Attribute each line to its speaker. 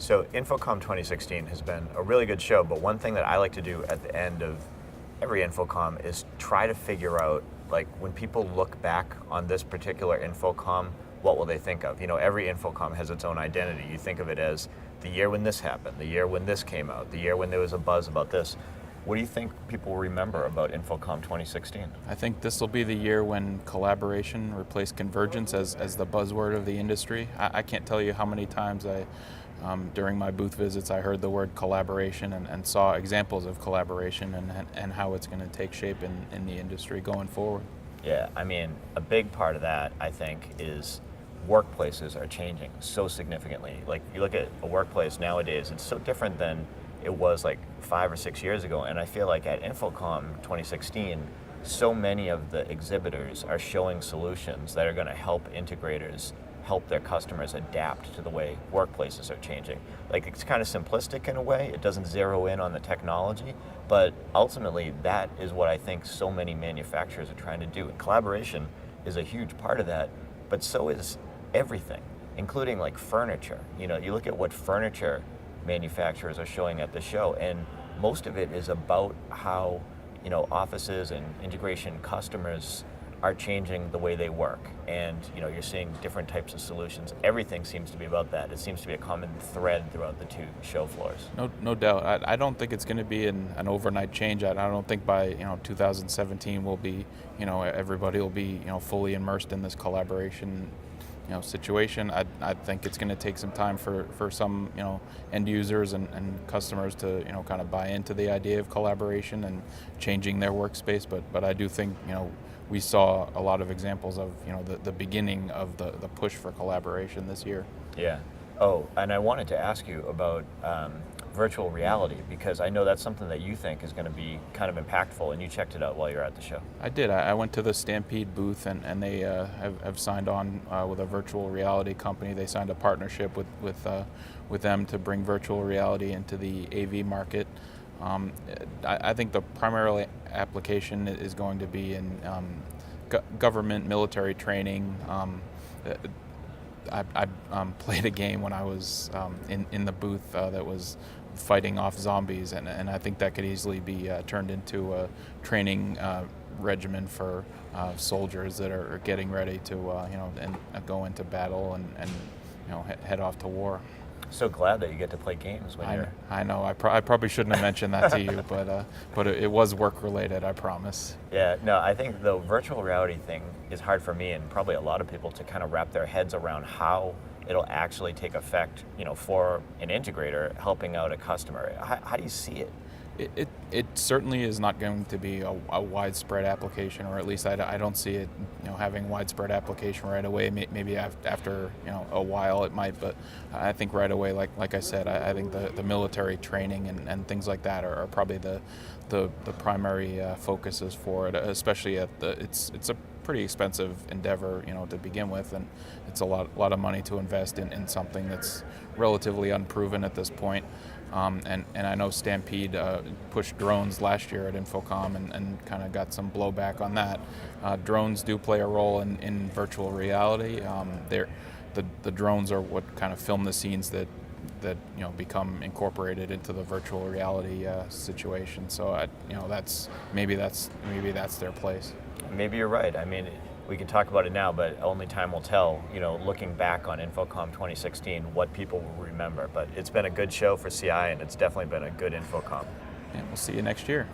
Speaker 1: So InfoComm 2016 has been a really good show, but one thing that I like to do at the end of every InfoComm is try to figure out, like, when people look back on this particular InfoComm, what will they think of? You know, every InfoComm has its own identity. You think of it as the year when this happened, the year when this came out, the year when there was a buzz about this. What do you think people will remember about InfoComm 2016?
Speaker 2: I think this will be the year when collaboration replaced convergence as the buzzword of the industry. I can't tell you how many times during my booth visits, I heard the word collaboration and saw examples of collaboration and how it's going to take shape in the industry going forward.
Speaker 1: Yeah, I mean, a big part of that, I think, is workplaces are changing so significantly. Like, you look at a workplace nowadays, it's so different than it was like 5 or 6 years ago. And I feel like at InfoComm 2016, so many of the exhibitors are showing solutions that are going to help integrators help their customers adapt to the way workplaces are changing. Like, it's kind of simplistic in a way. It doesn't zero in on the technology, but ultimately that is what I think so many manufacturers are trying to do. And collaboration is a huge part of that, but so is everything, including like furniture. You know, you look at what furniture manufacturers are showing at the show, and most of it is about how, you know, offices and integration customers are changing the way they work. And, you know, you're seeing different types of solutions. Everything seems to be about that. It seems to be a common thread throughout the two show floors.
Speaker 2: No doubt. I don't think it's going to be an overnight change. I don't think by 2017 will be, everybody will be fully immersed in this collaboration situation. I think it's going to take some time for some end users and customers to kind of buy into the idea of collaboration and changing their workspace. But I do think we saw a lot of examples of the beginning of the push for collaboration this year.
Speaker 1: Yeah. Oh, and I wanted to ask you about virtual reality, because I know that's something that you think is going to be kind of impactful, and you checked it out while you were at the show.
Speaker 2: I did. I went to the Stampede booth, and they have signed on with a virtual reality company. They signed a partnership with them to bring virtual reality into the AV market. I think the primary application is going to be in government military training. I played a game when I was in the booth that was fighting off zombies, and I think that could easily be turned into a training regimen for soldiers that are getting ready to go into battle and head off to war.
Speaker 1: So glad that you get to play games when you're...
Speaker 2: I know. I probably shouldn't have mentioned that to you, but it was work related, I promise.
Speaker 1: Yeah, no, I think the virtual reality thing is hard for me and probably a lot of people to kind of wrap their heads around how it'll actually take effect, for an integrator helping out a customer. How do you see it?
Speaker 2: It certainly is not going to be a widespread application, or at least I don't see it having widespread application right away. Maybe after a while it might, but I think right away, like I said, I think the military training and things like that are probably the primary focuses for it, especially it's a pretty expensive endeavor to begin with, and it's a lot of money to invest in something that's relatively unproven at this point. And I know Stampede pushed drones last year at InfoComm and kind of got some blowback on that. Drones do play a role in virtual reality. The drones are what kind of film the scenes that become incorporated into the virtual reality situation. So maybe that's their place.
Speaker 1: Maybe you're right. I mean, we can talk about it now, but only time will tell, looking back on InfoComm 2016, what people will remember. But it's been a good show for CI, and it's definitely been a good InfoComm.
Speaker 2: And we'll see you next year.